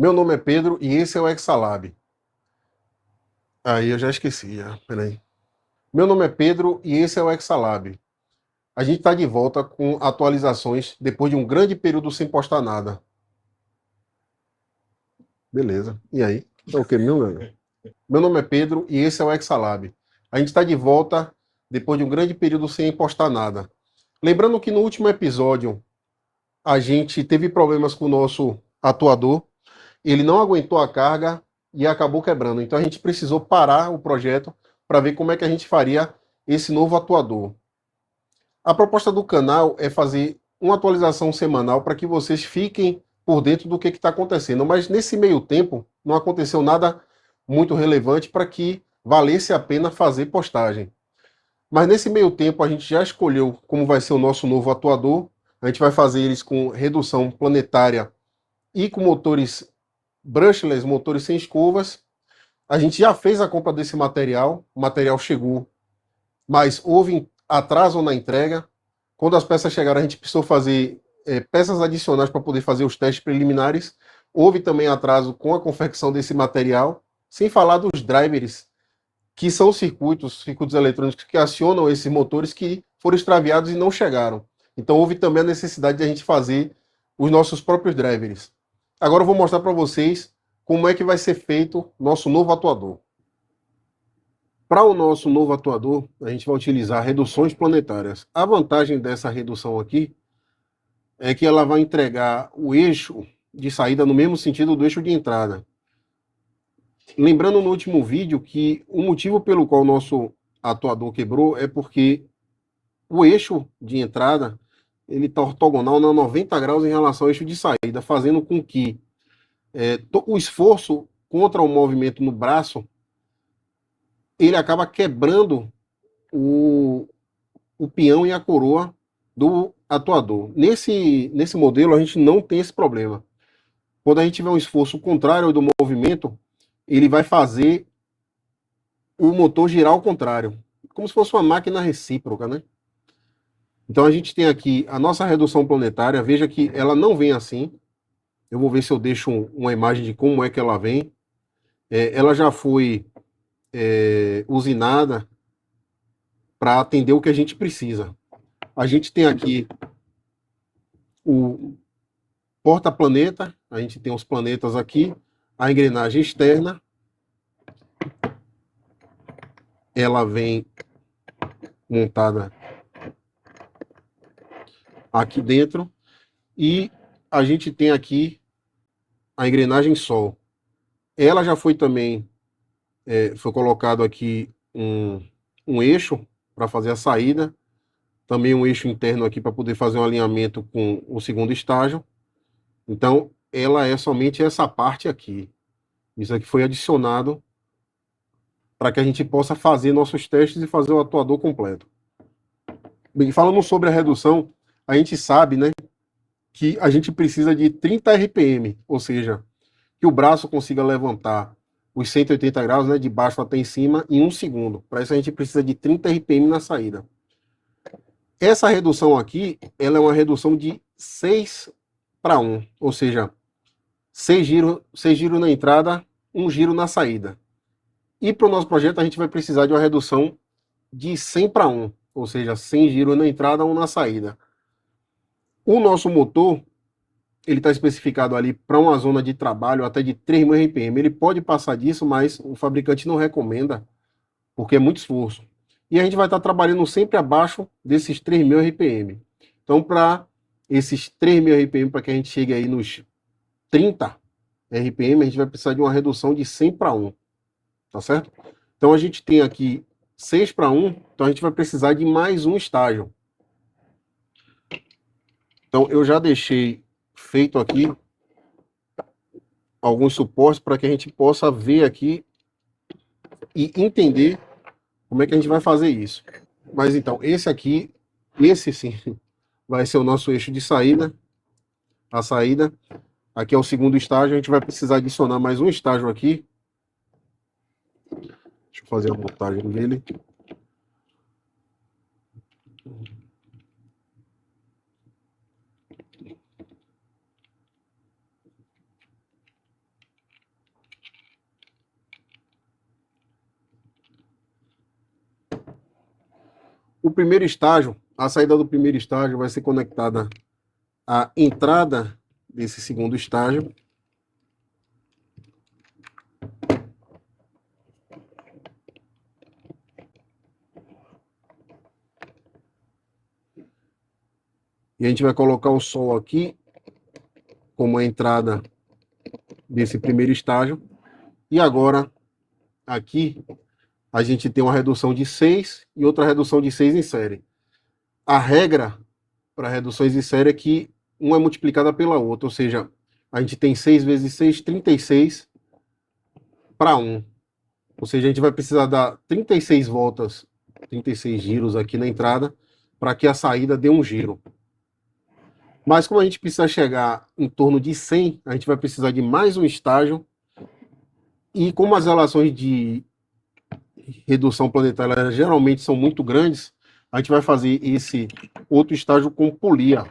Meu nome é Pedro e esse é o Exalab. Aí eu já esqueci, já. Peraí. Meu nome é Pedro e esse é o Exalab. A gente está de volta com atualizações depois de um grande período sem postar nada. Beleza. E aí? Tá o quê, meu nome? Meu nome é Pedro e esse é o Exalab. A gente está de volta depois de um grande período sem postar nada. Lembrando que no último episódio a gente teve problemas com o nosso atuador. Ele não aguentou a carga e acabou quebrando. Então a gente precisou parar o projeto para ver como é que a gente faria esse novo atuador. A proposta do canal é fazer uma atualização semanal para que vocês fiquem por dentro do que está acontecendo. Mas nesse meio tempo não aconteceu nada muito relevante para que valesse a pena fazer postagem. Mas nesse meio tempo a gente já escolheu como vai ser o nosso novo atuador. A gente vai fazer eles com redução planetária e com motores brushless, motores sem escovas. A gente já fez a compra desse material, o material chegou, mas houve atraso na entrega. Quando as peças chegaram, a gente precisou fazer peças adicionais para poder fazer os testes preliminares. Houve também atraso com a confecção desse material, sem falar dos drivers, que são circuitos eletrônicos que acionam esses motores que foram extraviados e não chegaram. Então houve também a necessidade de a gente fazer os nossos próprios drivers. Agora eu vou mostrar para vocês como é que vai ser feito nosso novo atuador. Para o nosso novo atuador, a gente vai utilizar reduções planetárias. A vantagem dessa redução aqui é que ela vai entregar o eixo de saída no mesmo sentido do eixo de entrada. Lembrando no último vídeo que o motivo pelo qual o nosso atuador quebrou é porque o eixo de entrada ele está ortogonal na 90 graus em relação ao eixo de saída, fazendo com que o esforço contra o movimento no braço ele acaba quebrando o, o peão e a coroa do atuador. Nesse modelo, a gente não tem esse problema. Quando a gente tiver um esforço contrário do movimento, ele vai fazer o motor girar ao contrário, como se fosse uma máquina recíproca, né? Então a gente tem aqui a nossa redução planetária, veja que ela não vem assim. Eu vou ver se eu deixo uma imagem de como é que ela vem. Ela já foi usinada para atender o que a gente precisa. A gente tem aqui o porta-planeta, a gente tem os planetas aqui, a engrenagem externa, ela vem montada aqui dentro, e a gente tem aqui a engrenagem Sol. Ela já foi também, foi colocado aqui um eixo para fazer a saída, também um eixo interno aqui para poder fazer um alinhamento com o segundo estágio. Então, ela é somente essa parte aqui. Isso aqui foi adicionado para que a gente possa fazer nossos testes e fazer o atuador completo. Bem, falando sobre a redução, a gente sabe, né, que a gente precisa de 30 RPM, ou seja, que o braço consiga levantar os 180 graus, né, de baixo até em cima, em 1 segundo. Para isso a gente precisa de 30 RPM na saída. Essa redução aqui, ela é uma redução de 6 para 1, ou seja, 6 giros na entrada, 1 giro na saída. E para o nosso projeto a gente vai precisar de uma redução de 100 para 1, ou seja, 100 giros na entrada, 1 na saída. O nosso motor, ele está especificado ali para uma zona de trabalho até de 3.000 RPM. Ele pode passar disso, mas o fabricante não recomenda, porque é muito esforço. E a gente vai estar trabalhando sempre abaixo desses 3.000 RPM. Então, para esses 3.000 RPM, para que a gente chegue aí nos 30 RPM, a gente vai precisar de uma redução de 100 para 1, tá certo? Então, a gente tem aqui 6 para 1, então a gente vai precisar de mais um estágio. Então, eu já deixei feito aqui alguns suportes para que a gente possa ver aqui e entender como é que a gente vai fazer isso. Mas então, esse sim, vai ser o nosso eixo de saída, a saída. Aqui é o segundo estágio, a gente vai precisar adicionar mais um estágio aqui. Deixa eu fazer a montagem dele. O primeiro estágio, a saída do primeiro estágio vai ser conectada à entrada desse segundo estágio. E a gente vai colocar o sol aqui como a entrada desse primeiro estágio. E agora, aqui, a gente tem uma redução de 6 e outra redução de 6 em série. A regra para reduções em série é que uma é multiplicada pela outra, ou seja, a gente tem 6 vezes 6, 36 para 1. Ou seja, a gente vai precisar dar 36 voltas, 36 giros aqui na entrada, para que a saída dê um giro. Mas como a gente precisa chegar em torno de 100, a gente vai precisar de mais um estágio. E como as relações de redução planetária geralmente são muito grandes, a gente vai fazer esse outro estágio com polia.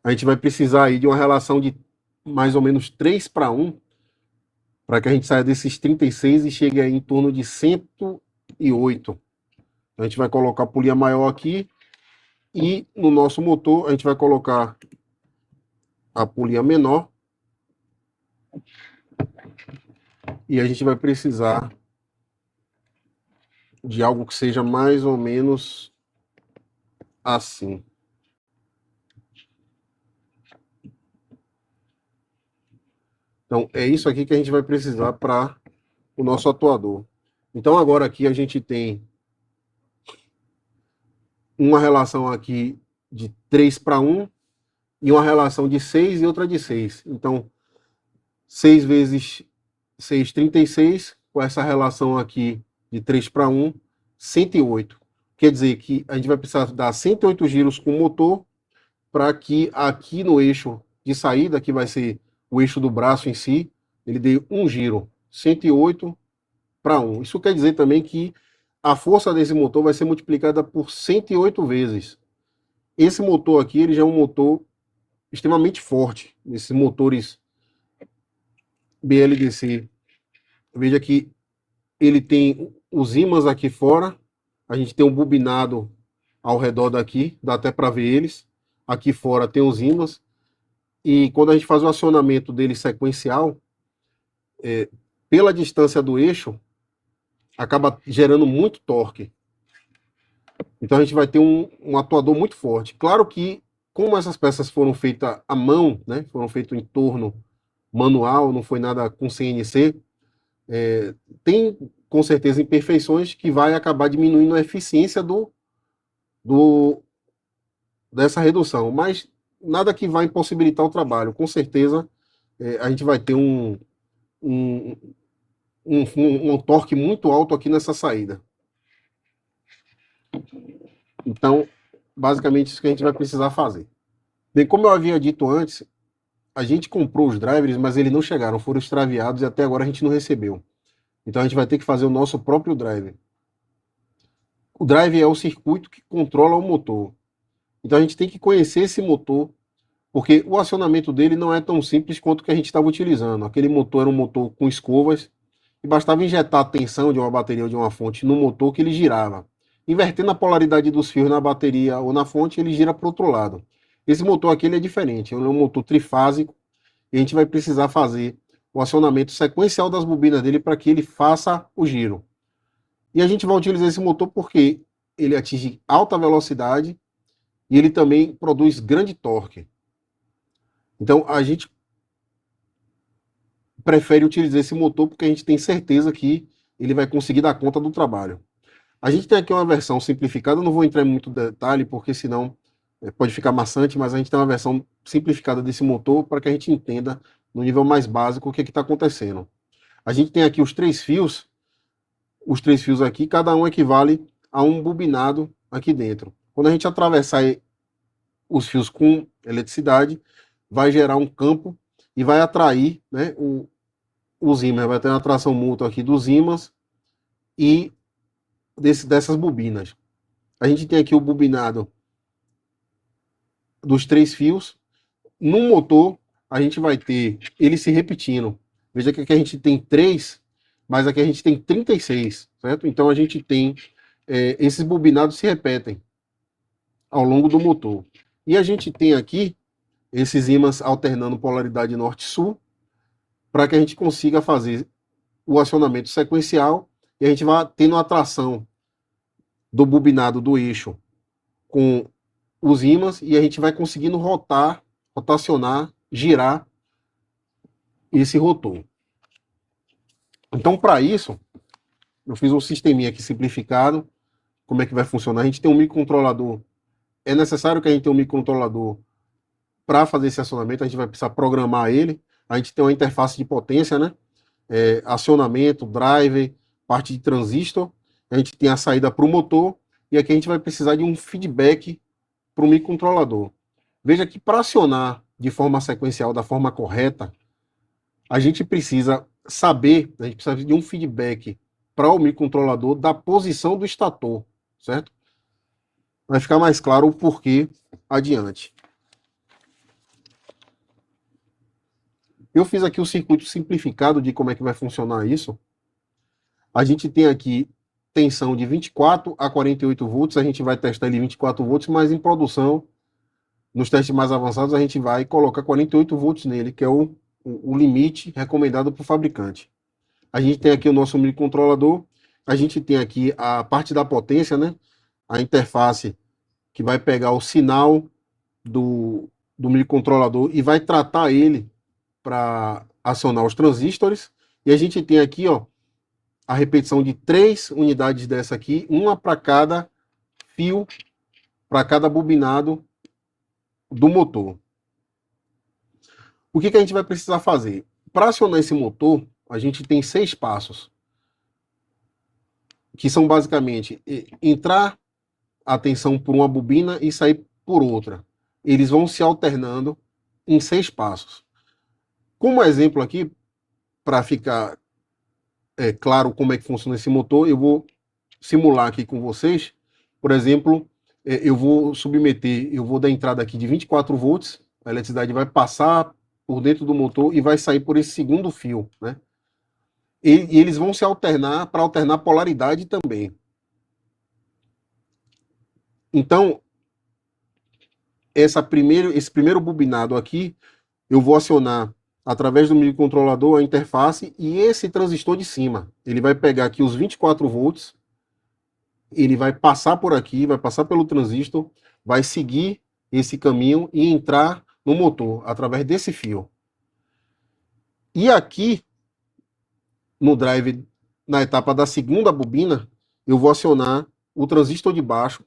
A gente vai precisar aí de uma relação de mais ou menos 3 para 1, para que a gente saia desses 36 e chegue aí em torno de 108. A gente vai colocar a polia maior aqui e no nosso motor a gente vai colocar a polia menor. E a gente vai precisar de algo que seja mais ou menos assim. Então, é isso aqui que a gente vai precisar para o nosso atuador. Então, agora aqui a gente tem uma relação aqui de 3 para 1 e uma relação de 6 e outra de 6. Então, 6 vezes 6, 36, com essa relação aqui de 3 para 1, 108. Quer dizer que a gente vai precisar dar 108 giros com o motor para que aqui no eixo de saída, que vai ser o eixo do braço em si, ele dê um giro, 108 para 1. Isso quer dizer também que a força desse motor vai ser multiplicada por 108 vezes. Esse motor aqui, ele já é um motor extremamente forte. Esses motores BLDC, veja que ele tem os ímãs aqui fora, a gente tem um bobinado ao redor daqui, dá até para ver eles. Aqui fora tem os ímãs, e quando a gente faz o acionamento dele sequencial, pela distância do eixo, acaba gerando muito torque. Então a gente vai ter um atuador muito forte. Claro que, como essas peças foram feitas à mão, né, foram feitas em torno manual, não foi nada com CNC, tem com certeza imperfeições que vai acabar diminuindo a eficiência dessa redução, mas nada que vai impossibilitar o trabalho. Com certeza a gente vai ter um torque muito alto aqui nessa saída. Então, basicamente isso que a gente vai precisar fazer. Bem, como eu havia dito antes, a gente comprou os drivers, mas eles não chegaram, foram extraviados e até agora a gente não recebeu. Então a gente vai ter que fazer o nosso próprio driver. O driver é o circuito que controla o motor. Então a gente tem que conhecer esse motor, porque o acionamento dele não é tão simples quanto o que a gente estava utilizando. Aquele motor era um motor com escovas, e bastava injetar a tensão de uma bateria ou de uma fonte no motor que ele girava. Invertendo a polaridade dos fios na bateria ou na fonte, ele gira para o outro lado. Esse motor aqui ele é diferente, ele é um motor trifásico, e a gente vai precisar fazer o acionamento sequencial das bobinas dele para que ele faça o giro. E a gente vai utilizar esse motor porque ele atinge alta velocidade e ele também produz grande torque. Então a gente prefere utilizar esse motor porque a gente tem certeza que ele vai conseguir dar conta do trabalho. A gente tem aqui uma versão simplificada, eu não vou entrar em muito detalhe porque senão pode ficar maçante, mas a gente tem uma versão simplificada desse motor para que a gente entenda no nível mais básico o que está acontecendo. A gente tem aqui os três fios aqui, cada um equivale a um bobinado aqui dentro. Quando a gente atravessar os fios com eletricidade, vai gerar um campo e vai atrair, né, os ímãs, vai ter uma atração mútua aqui dos ímãs e dessas bobinas. A gente tem aqui o bobinado dos três fios. No motor, a gente vai ter ele se repetindo. Veja que aqui a gente tem 3, mas aqui a gente tem 36, certo? Então a gente tem esses bobinados se repetem ao longo do motor. E a gente tem aqui esses ímãs alternando polaridade norte-sul, para que a gente consiga fazer o acionamento sequencial e a gente vai tendo a atração do bobinado do eixo com os ímãs e a gente vai conseguindo rotacionar, girar esse rotor. Então, para isso, eu fiz um sisteminha aqui simplificado. Como é que vai funcionar? A gente tem um microcontrolador. É necessário que a gente tenha um microcontrolador para fazer esse acionamento. A gente vai precisar programar ele. A gente tem uma interface de potência, né? Acionamento, driver, parte de transistor. A gente tem a saída para o motor. E aqui a gente vai precisar de um feedback para o microcontrolador. Veja que para acionar de forma sequencial, da forma correta, a gente precisa saber, a gente precisa de um feedback para o microcontrolador da posição do estator, certo? Vai ficar mais claro o porquê adiante. Eu fiz aqui o circuito simplificado de como é que vai funcionar isso. A gente tem aqui tensão de 24 a 48 volts, a gente vai testar ele em 24 volts, mas em produção, nos testes mais avançados, a gente vai colocar 48 volts nele, que é o limite recomendado para o fabricante. A gente tem aqui o nosso microcontrolador, a gente tem aqui a parte da potência, né? A interface que vai pegar o sinal do microcontrolador e vai tratar ele para acionar os transistores. E a gente tem aqui, ó, a repetição de 3 unidades dessa aqui, uma para cada fio, para cada bobinado do motor. O que a gente vai precisar fazer? Para acionar esse motor, a gente tem 6 passos, que são basicamente entrar a tensão por uma bobina e sair por outra. Eles vão se alternando em 6 passos. Como exemplo aqui, para ficar claro como é que funciona esse motor, eu vou simular aqui com vocês. Por exemplo, eu vou dar entrada aqui de 24 volts, a eletricidade vai passar por dentro do motor e vai sair por esse segundo fio, né? E eles vão se alternar para alternar polaridade também. Então, esse primeiro bobinado aqui, eu vou acionar através do microcontrolador a interface e esse transistor de cima. Ele vai pegar aqui os 24 volts, ele vai passar por aqui, vai passar pelo transistor, vai seguir esse caminho e entrar no motor através desse fio. E aqui, no drive, na etapa da segunda bobina, eu vou acionar o transistor de baixo,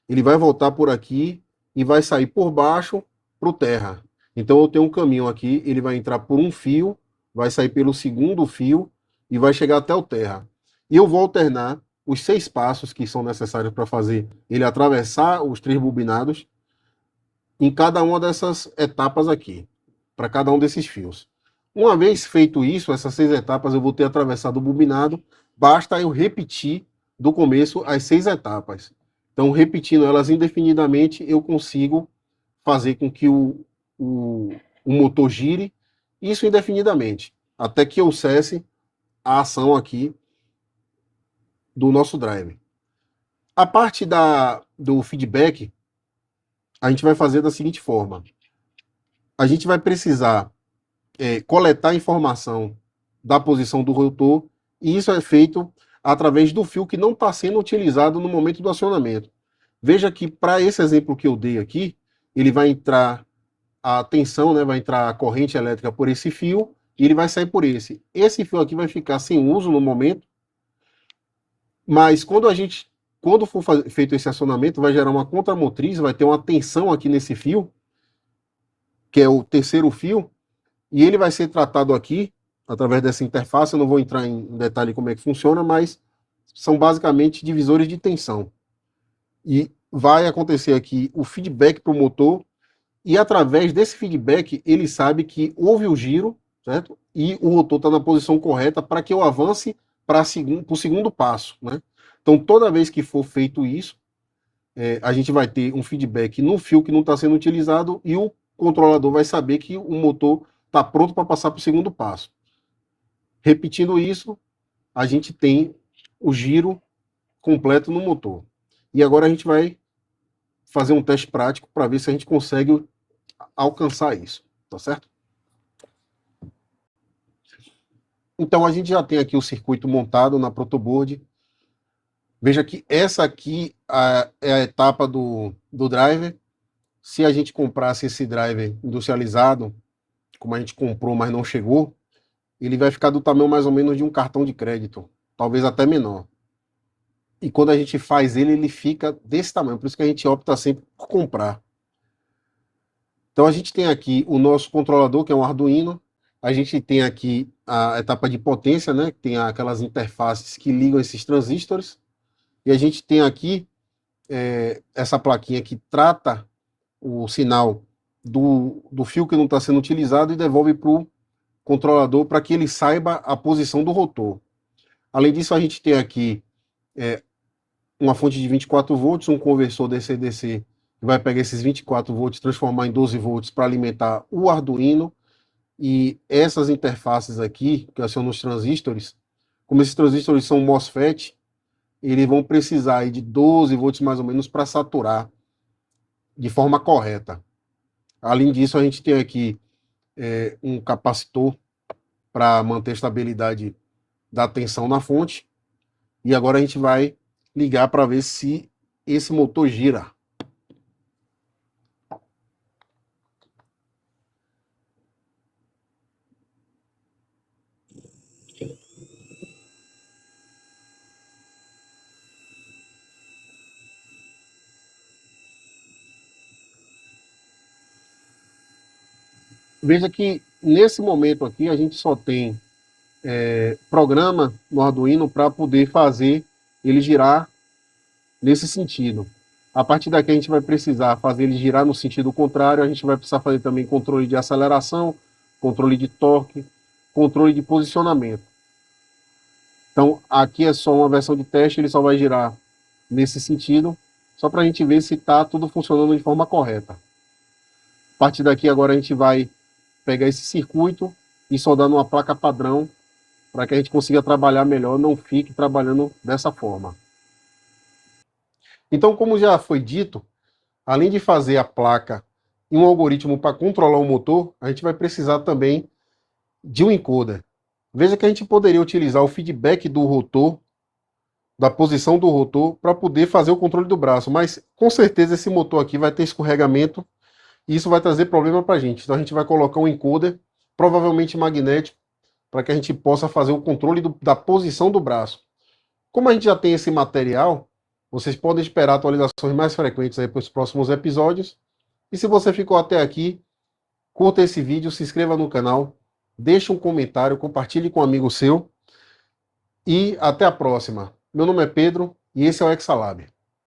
ele vai voltar por aqui e vai sair por baixo para o terra. Então eu tenho um caminho aqui, ele vai entrar por um fio, vai sair pelo segundo fio e vai chegar até o terra. E eu vou alternar os 6 passos que são necessários para fazer ele atravessar os 3 bobinados em cada uma dessas etapas aqui, para cada um desses fios. Uma vez feito isso, essas 6 etapas eu vou ter atravessado o bobinado, basta eu repetir do começo as 6 etapas. Então, repetindo elas indefinidamente, eu consigo fazer com que o motor gire, isso indefinidamente, até que eu cesse a ação aqui do nosso drive. A parte do feedback, a gente vai fazer da seguinte forma. A gente vai precisar coletar informação da posição do rotor, e isso é feito através do fio que não está sendo utilizado no momento do acionamento. Veja que para esse exemplo que eu dei aqui, ele vai entrar a tensão, né, vai entrar a corrente elétrica por esse fio, e ele vai sair por esse. Esse fio aqui vai ficar sem uso no momento, mas quando for feito esse acionamento, vai gerar uma contramotriz, vai ter uma tensão aqui nesse fio, que é o terceiro fio, e ele vai ser tratado aqui, através dessa interface. Eu não vou entrar em detalhe como é que funciona, mas são basicamente divisores de tensão. E vai acontecer aqui o feedback para o motor, e através desse feedback ele sabe que houve o giro, certo? E o rotor está na posição correta para que eu avance para o segundo passo, né? Então, toda vez que for feito isso, a gente vai ter um feedback no fio que não está sendo utilizado e o controlador vai saber que o motor está pronto para passar para o segundo passo. Repetindo isso, a gente tem o giro completo no motor. E agora a gente vai fazer um teste prático para ver se a gente consegue alcançar isso, tá certo? Então a gente já tem aqui o circuito montado na protoboard. Veja que essa aqui é a etapa do driver. Se a gente comprasse esse driver industrializado, como a gente comprou, mas não chegou, ele vai ficar do tamanho mais ou menos de um cartão de crédito, talvez até menor. E quando a gente faz ele, ele fica desse tamanho, por isso que a gente opta sempre por comprar. Então a gente tem aqui o nosso controlador, que é um Arduino, a gente tem aqui a etapa de potência, né, que tem aquelas interfaces que ligam esses transistores, e a gente tem aqui essa plaquinha que trata o sinal do fio que não está sendo utilizado e devolve para o controlador para que ele saiba a posição do rotor. Além disso, a gente tem aqui uma fonte de 24 volts, um conversor DC-DC que vai pegar esses 24 volts e transformar em 12 volts para alimentar o Arduino. E essas interfaces aqui, que são os transistores, como esses transistores são MOSFET, eles vão precisar aí de 12 volts mais ou menos para saturar de forma correta. Além disso, a gente tem aqui um capacitor para manter a estabilidade da tensão na fonte. E agora a gente vai ligar para ver se esse motor gira. Veja que nesse momento aqui a gente só tem programa no Arduino para poder fazer ele girar nesse sentido. A partir daqui a gente vai precisar fazer ele girar no sentido contrário, a gente vai precisar fazer também controle de aceleração, controle de torque, controle de posicionamento. Então aqui é só uma versão de teste, ele só vai girar nesse sentido, só para a gente ver se está tudo funcionando de forma correta. A partir daqui agora a gente vai pegar esse circuito e soldar numa placa padrão para que a gente consiga trabalhar melhor, não fique trabalhando dessa forma. Então, como já foi dito, além de fazer a placa e um algoritmo para controlar o motor, a gente vai precisar também de um encoder. Veja que a gente poderia utilizar o feedback do rotor, da posição do rotor, para poder fazer o controle do braço, mas com certeza esse motor aqui vai ter escorregamento e isso vai trazer problema para a gente. Então a gente vai colocar um encoder, provavelmente magnético, para que a gente possa fazer o controle da posição do braço. Como a gente já tem esse material, vocês podem esperar atualizações mais frequentes aí para os próximos episódios. E se você ficou até aqui, curta esse vídeo, se inscreva no canal, deixe um comentário, compartilhe com um amigo seu. E até a próxima. Meu nome é Pedro e esse é o Exalab.